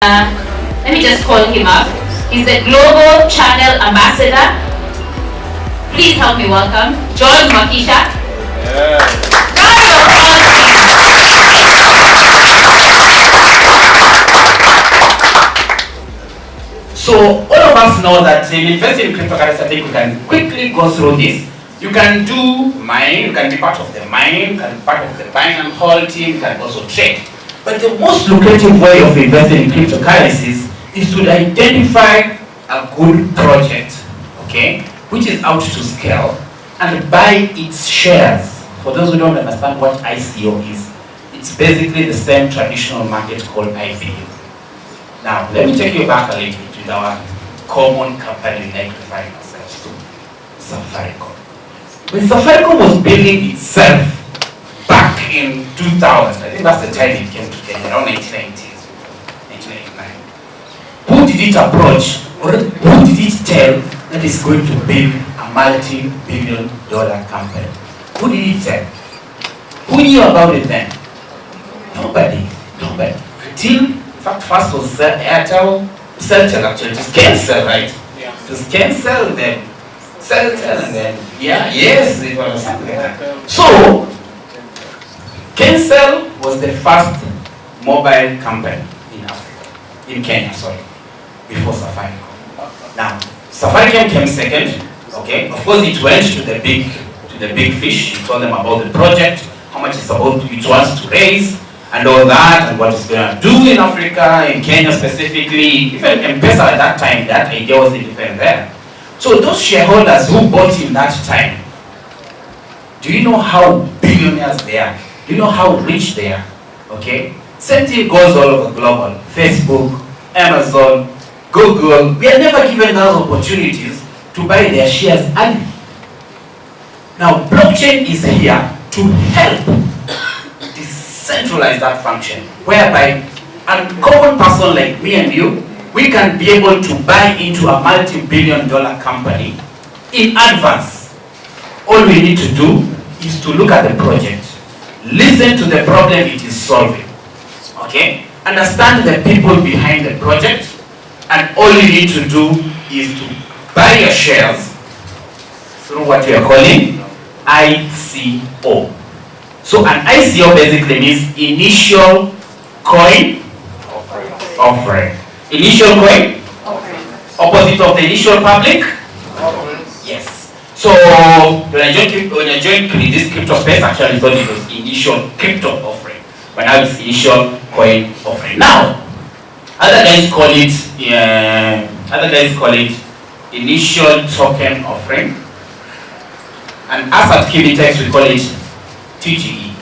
Let me just call him up. He's the Global Channel Ambassador. Please help me welcome George Makisha. So all of us know that in investing in cryptocurrency, I think we can quickly go through this. You can do mine, you can be part of the mine, you can be part of the buying and hold team, you can also trade. But the most lucrative way of investing in cryptocurrencies is to identify a good project, okay, which is out to scale, and buy its shares. For those who don't understand what ICO is, it's basically the same traditional market called IPO. Now, let me take you back a little bit with our common company we like to find ourselves to, Safaricom. When Safaricom was building itself back in 2000, I think that's the time it came to Kenya, around 1990s, 1989. Who did it approach, or who did it tell that it's going to build a multi-billion-dollar company? Who did it tell? Who knew about it then? Nobody. Till, in fact, first was Airtel, Celtel actually, it was Cancel, right? Yeah. It was Cancel, then Celtel, and then, yes, it was something like that. So, Cancel was the first mobile company in Africa, in Kenya, before Safaricom. Now, Safaricom came second, okay? Of course, it went to the big fish. It told them about the project, how much it wants to raise, and all that, and what it's going to do in Africa, in Kenya specifically. Even M-Pesa at that time, that idea wasn't even there. So those shareholders who bought in that time, do you know how billionaires they are? Do you know how rich they are? Okay? Same thing goes all over global. Facebook, Amazon, Google, we are never given those opportunities to buy their shares early. Now, blockchain is here to help decentralize that function, whereby a common person like me and you, we can be able to buy into a multi-billion-dollar company in advance. All we need to do is to look at the project, listen to the problem it is solving, okay? Understand the people behind the project, and all you need to do is to buy your shares through what we are calling ICO. So an ICO basically means initial coin offering. Initial coin? Opposite of the initial public? Yes. So when I joined this crypto space, actually thought it was initial crypto offering, but now it's initial coin offering. Now, other guys call it initial token offering, and us at Kibitex we call it TGE.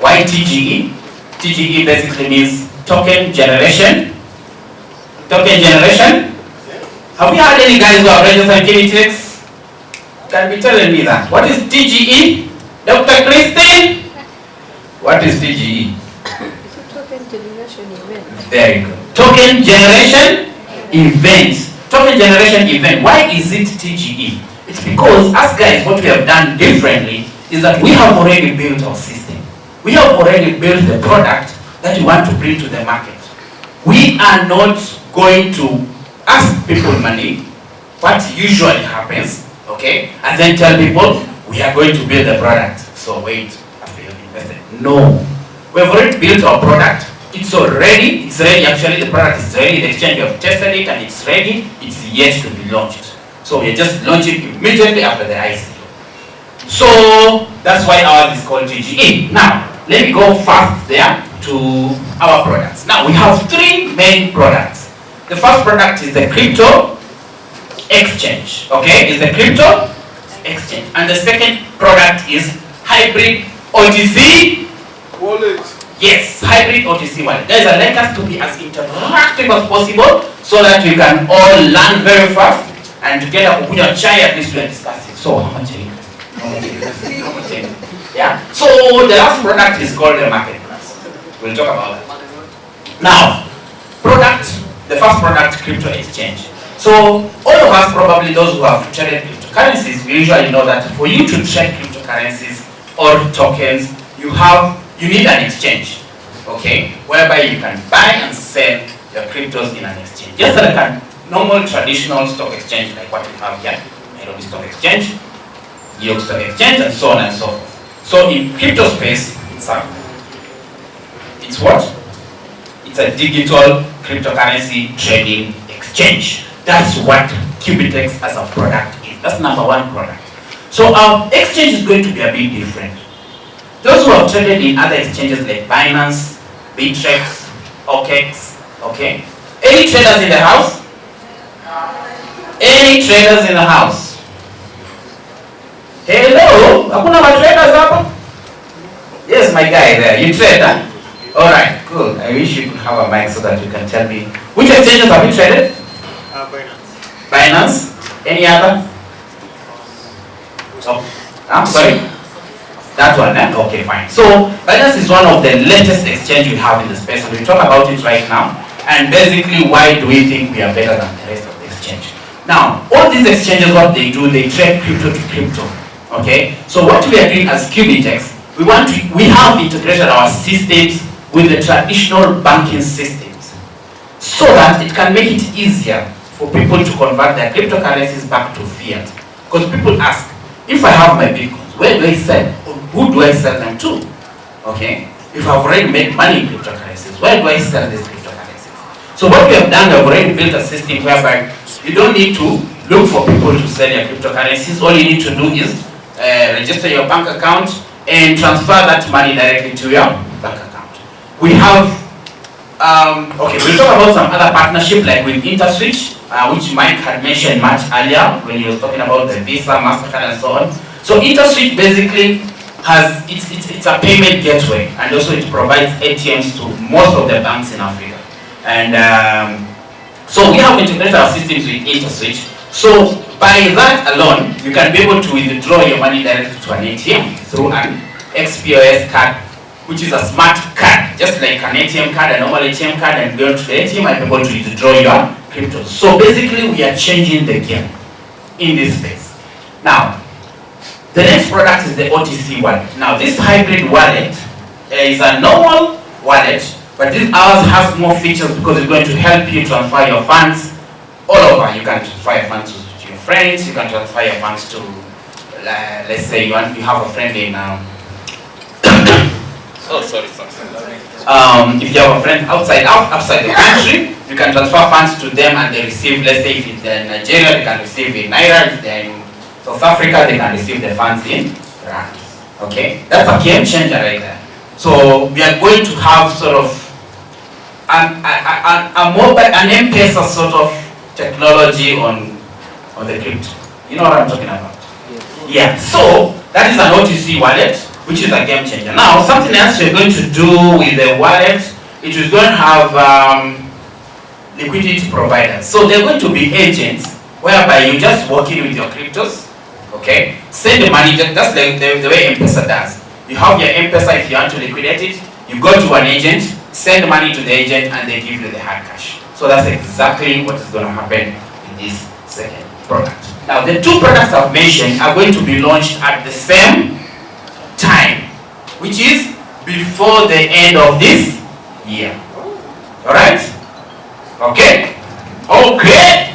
Why TGE? TGE basically means token generation. Token generation? Have you had any guys who have registered Kibitex? Can be telling me that. What is TGE? Dr. Christine? What is TGE? Token generation event. Very good. Token generation event. Token generation event. Why is it TGE? It's because us guys, what we have done differently is that we have already built our system. We have already built the product that we want to bring to the market. We are not going to ask people money, what usually happens, okay, and then tell people we are going to build the product. So wait, after you've invested. No. We've already built our product. It's ready actually, the product is ready, the exchange we have tested it and it's ready, it's yet to be launched. So we're just launching immediately after the ICO. So that's why ours is called TGE. Now, let me go fast there to our products. Now, we have three main products. The first product is the crypto exchange, okay? Is the crypto exchange. And the second product is hybrid OTC wallet. Yes, hybrid OTC wallet. Guys, I'd like us to be as interactive as possible so that we can all learn very fast and together we put a chai at least we are discussing. So, how much are you interested? How much are you? Yeah. So, the last product is called the marketplace. We'll talk about that. Now, the first product, crypto exchange. So, all of us, probably those who have traded cryptocurrencies, we usually know that for you to trade cryptocurrencies or tokens, you need an exchange, okay, whereby you can buy and sell your cryptos in an exchange. Just like a normal traditional stock exchange like what we have here, Nairobi Stock Exchange, New York Stock Exchange, and so on and so forth. So in crypto space, it's what? It's a digital cryptocurrency trading exchange. That's what Cubitex as a product is. That's number one product. So our exchange is going to be a bit different. Those who have traded in other exchanges like Binance, Bittrex, OKEx, okay? Any traders in the house? Any traders in the house? Hello? Hakuna ma traders hapa? Yes, my guy there. You trade, huh? Alright, cool. I wish you could have a mic so that you can tell me. Which exchanges have you traded? Binance. Binance? Any other? Oh, I'm sorry? That one, eh? Okay, fine. So, Binance is one of the latest exchange we have in the space, and we talk about it right now. And basically, why do we think we are better than the rest of the exchange? Now, all these exchanges, what they do, they trade crypto to crypto. Okay? So, what we are doing as Cubitex, we have integrated our systems with the traditional banking systems so that it can make it easier for people to convert their cryptocurrencies back to fiat. Because people ask, if I have my Bitcoins, where do I sell? Or who do I sell them to? Okay? If I've already made money in cryptocurrencies, where do I sell these cryptocurrencies? So what we have done, we have already built a system whereby you don't need to look for people to sell your cryptocurrencies. All you need to do is register your bank account and transfer that money directly to your bank account. We have, okay, we'll talk about some other partnership like with InterSwitch, which Mike had mentioned much earlier when he was talking about the Visa, MasterCard, and so on. So InterSwitch basically has, it's a payment gateway, and also it provides ATMs to most of the banks in Africa. And so we have integrated our systems with InterSwitch. So by that alone, you can be able to withdraw your money directly to an ATM through an XPOS card, which is a smart card, just like an ATM card, a normal ATM card, and go to the ATM and be able to withdraw your cryptos. So basically, we are changing the game in this space. Now, the next product is the OTC wallet. Now, this hybrid wallet is a normal wallet, but this ours has more features because it's going to help you transfer your funds all over. You can transfer your funds to your friends. You can transfer your funds to, let's say you have a friend in oh, sorry. If you have a friend outside the country, you can transfer funds to them and they receive, let's say if it's in Nigeria, they can receive in Naira. If they're in South Africa, they can receive the funds in Rand. Okay? That's a game changer right there. So we are going to have sort of a mobile, an M-Pesa sort of technology on the crypto. You know what I'm talking about? Yeah. So that is an OTC wallet, which is a game changer. Now, something else we're going to do with the wallet, it is going to have liquidity providers. So they're going to be agents whereby you just walk in with your cryptos, okay? Send the money, that's the way M-Pesa does. You have your M-Pesa, if you want to liquidate it, you go to an agent, send money to the agent, and they give you the hard cash. So that's exactly what is going to happen in this second product. Now, the two products I've mentioned are going to be launched at the same time, which is before the end of this year. Alright? Okay? Okay!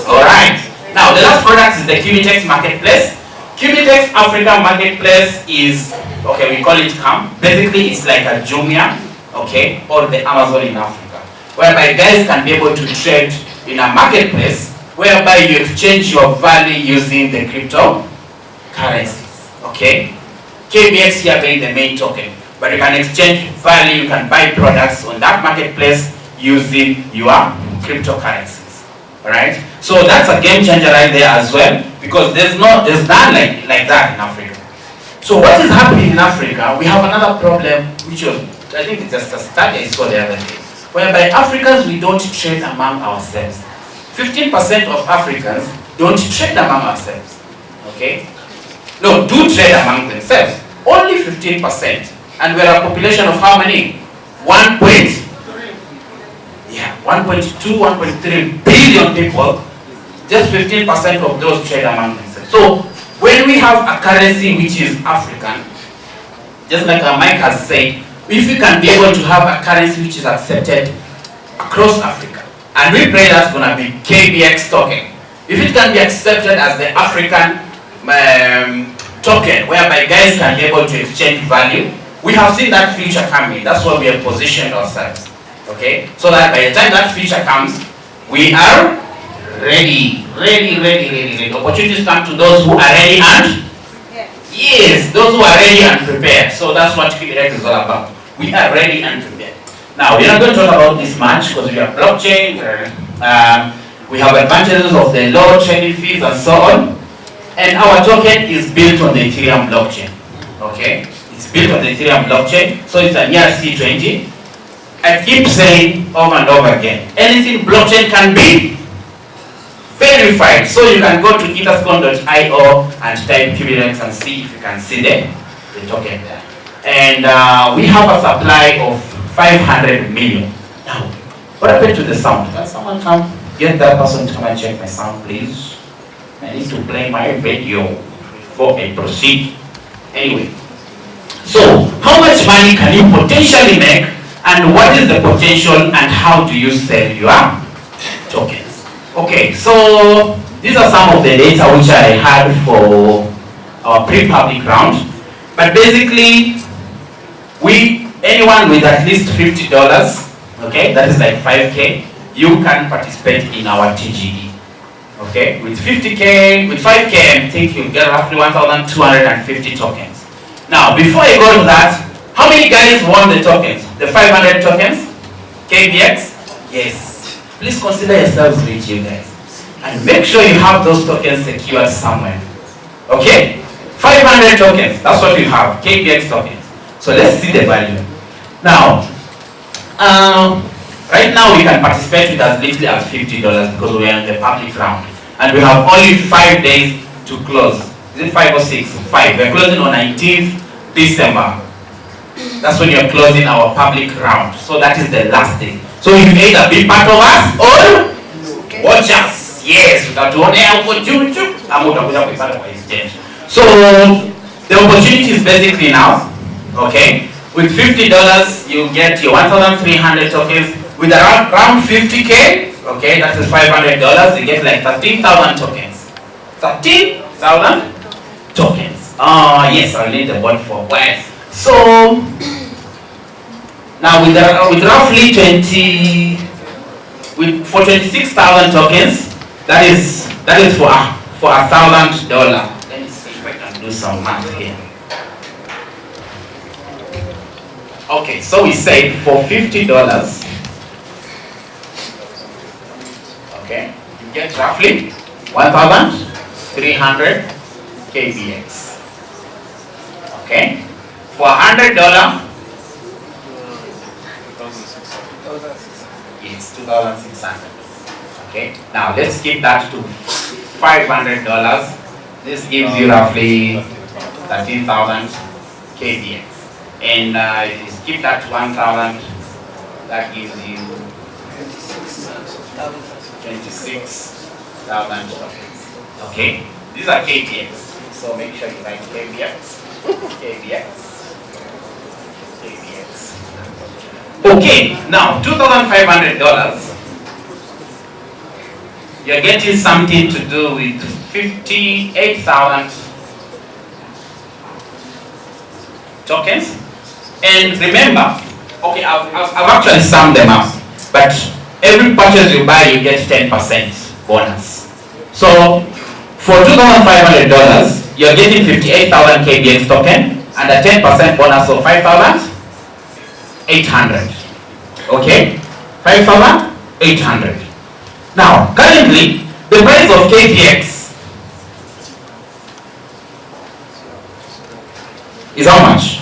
Alright. Now, the last product is the Cubitex Marketplace. Cubitex Africa Marketplace is, okay, we call it CAM. Basically, it's like a Jumia, okay, or the Amazon in Africa, whereby guys can be able to trade in a marketplace whereby you exchange your value using the cryptocurrencies, okay? KBX here being the main token, but you can exchange value, you can buy products on that marketplace using your cryptocurrencies, alright? So that's a game changer right there as well, because there's none like that in Africa. So what is happening in Africa, we have another problem, which was, I think it's just a study I saw the other day, whereby Africans, we don't trade among ourselves. 15% of Africans don't trade among ourselves, okay? No, do trade among themselves. Only 15%. And we're a population of how many? 1.2, 1.3 billion people. Just 15% of those trade among themselves. So, when we have a currency which is African, just like Mike has said, if we can be able to have a currency which is accepted across Africa. And we pray that's going to be KBX token. If it can be accepted as the African token, whereby guys can be able to exchange value, we have seen that future coming. That's why we have positioned ourselves. Okay? So that by the time that future comes, we are ready. Opportunities come to those who are ready and yes, those who are ready and prepared. So that's what KBX is all about. We are ready and prepared. Now, we're not going to talk about this much because we have blockchain, we have advantages of the low trading fees and so on. And our token is built on the Ethereum blockchain. Okay? It's built on the Ethereum blockchain, so it's an ERC20. I keep saying over and over again, anything blockchain can be verified. So you can go to etherscon.io and type KBX and see if you can see the token there. And we have a supply of 500 million. Now, what happened to the sound? Can someone come get that person to come and check my sound, please? I need to play my video before I proceed. Anyway, so how much money can you potentially make, and what is the potential, and how do you sell your tokens? Okay, so these are some of the data which I had for our pre-public round. But basically, anyone with at least $50, okay, that is like 5K, you can participate in our TGE. Okay, with 50K, with 5K, I think you get roughly 1,250 tokens. Now, before I go to that, how many guys won the tokens? The 500 tokens? KBX? Yes. Please consider yourselves rich, you guys. And make sure you have those tokens secured somewhere. Okay? 500 tokens, that's what you have, KBX tokens. So let's see the value. Now, right now we can participate with as little as $50 because we are in the public round. And we have only 5 days to close. Is it 5 or 6? 5. We're closing on 19th December. That's when you're closing our public round. So that is the last day. So you can either be part of us or watch us. Yes, so the opportunity is basically now. Okay, with $50 you get your 1,300 tokens. With around 50K, okay, that is $500. You get like 13,000 tokens. 13,000 tokens. Yes, I'll need the board for why. So now with roughly 26,000 tokens, that is for $1,000. Let me see if I can do some math here. Okay, so we say for $50, okay, you get roughly 1,300 KBX. Okay, for $100, it's 2,600. Okay, now let's keep that to $500. This gives you roughly 13,000 KBX. And if you skip that to 1,000, that gives you 26,000 tokens. Okay, these are KBX. So make sure you write KBX. KBX. KBX. Okay, now $2,500. You're getting something to do with 58,000 tokens. And remember, okay, I've actually summed them up, but every purchase you buy, you get 10% bonus. So for $2,500, you're getting 58,000 KBX token and a 10% bonus of 5,800. Okay, 5,800. Now, currently, the price of KBX is how much?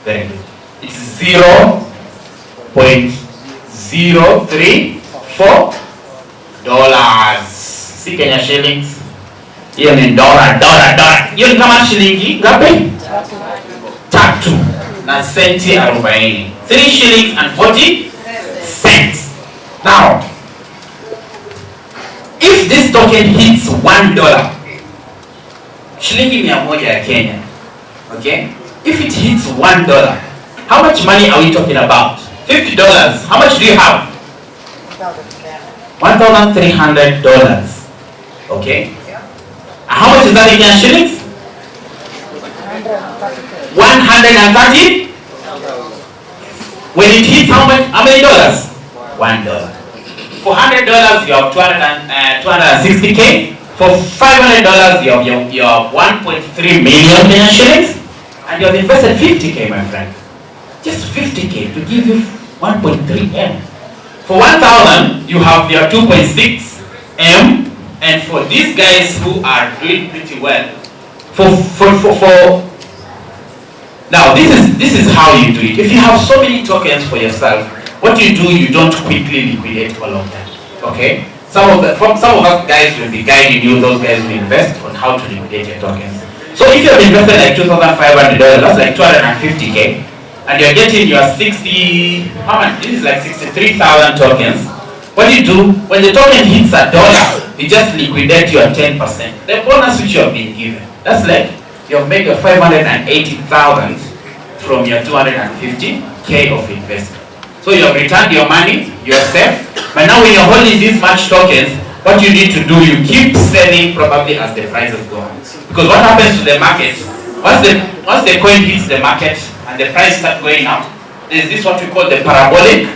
Very good. It's $0.034. See Kenya shillings? Hiyo ni dollar. Hiyo ni kama shilingi ngapi? 3 na senti 40. 3 shillings and 40 cents. Now, if this token hits $1, shilingi 100 ya Kenya, okay? If it hits $1, how much money are we talking about? $50. How much do you have? $1,300. Okay. How much is that in shillings? 130. When it hits how many dollars? $1. For $100 you have 260k. For $500 you have 1.3 million Kenyan shillings, and you have invested 50k, my friend. Just 50k to give you 1.3 M. For 1,000 you have your 2.6 M, and for these guys who are doing pretty well, now this is how you do it. If you have so many tokens for yourself, what you do, you don't quickly liquidate all of them. Okay? Some of us guys will be guiding you, those guys will invest on how to liquidate your tokens. So if you have invested like $2,500, that's like 250k, and you're getting your 60, how much? This is like 63,000 tokens. What you do, when the token hits $1, you just liquidate your 10%. The bonus which you have been given. That's like, you have made your 580,000 from your 250k of investment. So you have returned your money, you're safe. But now when you're holding these much tokens, what you need to do, you keep selling probably as the prices go on. Because what happens to the market, once the coin hits the market and the price starts going up, there's this what we call the parabolic.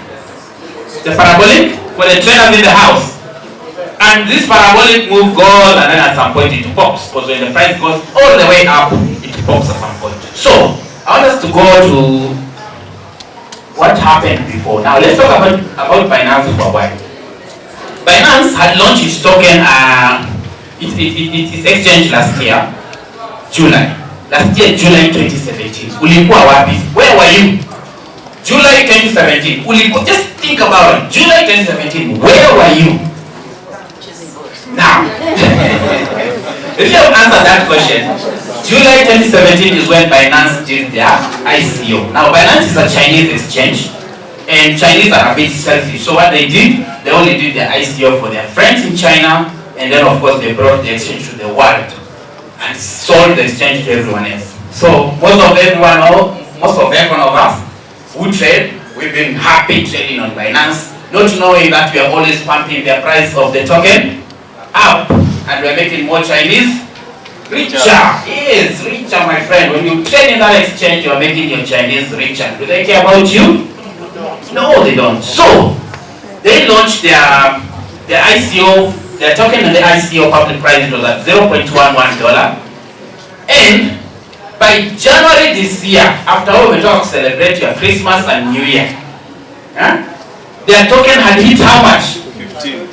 The parabolic for the traders in the house. And this parabolic move goes, and then at some point it pops. Because when the price goes all the way up, it pops at some point. So I want us to go to what happened before. Now let's talk about Binance for a while. Binance had launched its token, its exchange last year, July. Last year, July 2017. Ulikuwa wapi? Where were you? July 2017. Ulikuwa, just think about it. July 2017. Where were you? Now, if you have answered that question, July 2017 is when Binance did their ICO. Now, Binance is a Chinese exchange, and Chinese are a bit selfish. So what they did, they only did their ICO for their friends in China, and then of course they brought the exchange to the world and sold the exchange to everyone else. So most of everyone of us who trade, we've been happy trading on Binance, not knowing that we are always pumping the price of the token up, and we're making more Chinese richer. Yes, richer, my friend. When you trade in that exchange, you're making your Chinese richer. Do they care about you? No, they don't. So they launched their ICO, their token and the ICO public price was at $0.11. And by January this year, after all we talk, celebrate your Christmas and New Year, their token had hit how much? $15.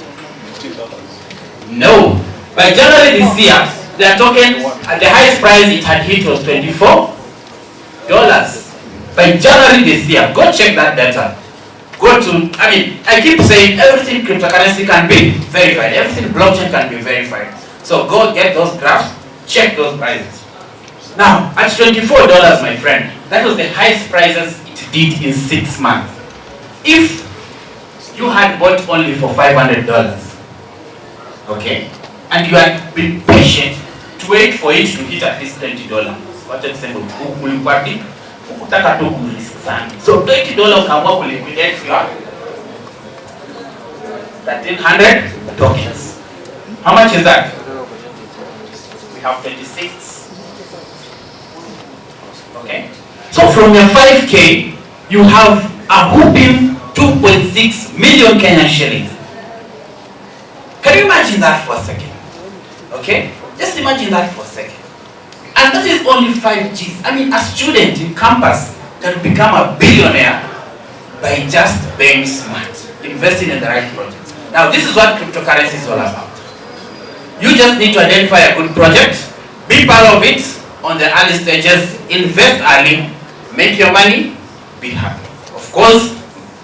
No. By January this year, their token at the highest price it had hit was $24. By January this year, go check that data. I keep saying everything cryptocurrency can be verified. Everything blockchain can be verified. So go get those graphs, check those prices. Now, at $24, my friend, that was the highest prices it did in 6 months. If you had bought only for $500, okay, and you had been patient to wait for it to hit at least $20, what I'm saying, so $20 ukaamua kuliquidate your 1,300 tokens. How much is that? We have 26. Okay. So from your 5K, you have a whooping 2.6 million Kenyan shillings. Can you imagine that for a second? Okay? Just imagine that for a second. And that is only 5 Gs. I mean, a student in campus can become a billionaire by just being smart, investing in the right projects. Now, this is what cryptocurrency is all about. You just need to identify a good project, be part of it on the early stages, invest early, make your money, be happy. Of course,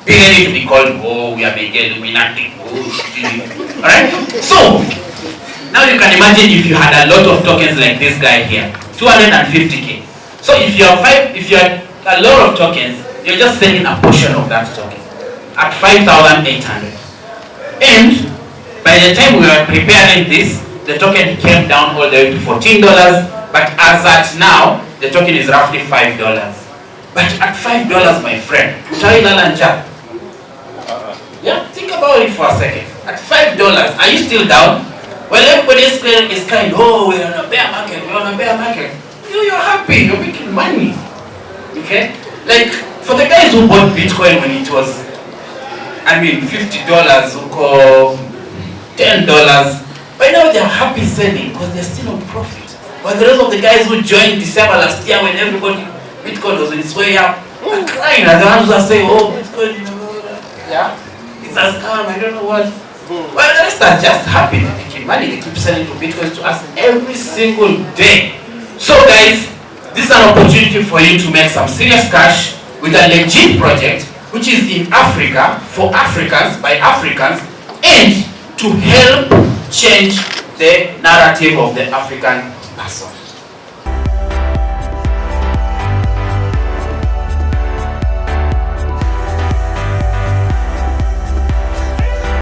be ready to be called, oh, we are big Illuminati. Alright? So, now you can imagine if you had a lot of tokens like this guy here, 250k. So if you have a lot of tokens, you're just selling a portion of that token at 5,800. And by the time we were preparing this, the token came down all the way to $14. But as at now, the token is roughly $5. But at $5, my friend, utailala njaa. Yeah, think about it for a second. At $5, are you still down? Well, everybody is kind, oh, we're on a bear market, we're on a bear market. You're happy, you're making money. Okay? Like, for the guys who bought Bitcoin when it was, $50 or $10, by now they're happy selling because they're still on profit. But the rest of the guys who joined December last year when Bitcoin was on its way up, are crying, and the ones who are saying, oh, Bitcoin, yeah, it's a scam, I don't know what. Well, the rest are just happy, they're making money, they keep selling Bitcoins to us every single day. So guys, this is an opportunity for you to make some serious cash with a legit project, which is in Africa, for Africans, by Africans, and to help change the narrative of the African person.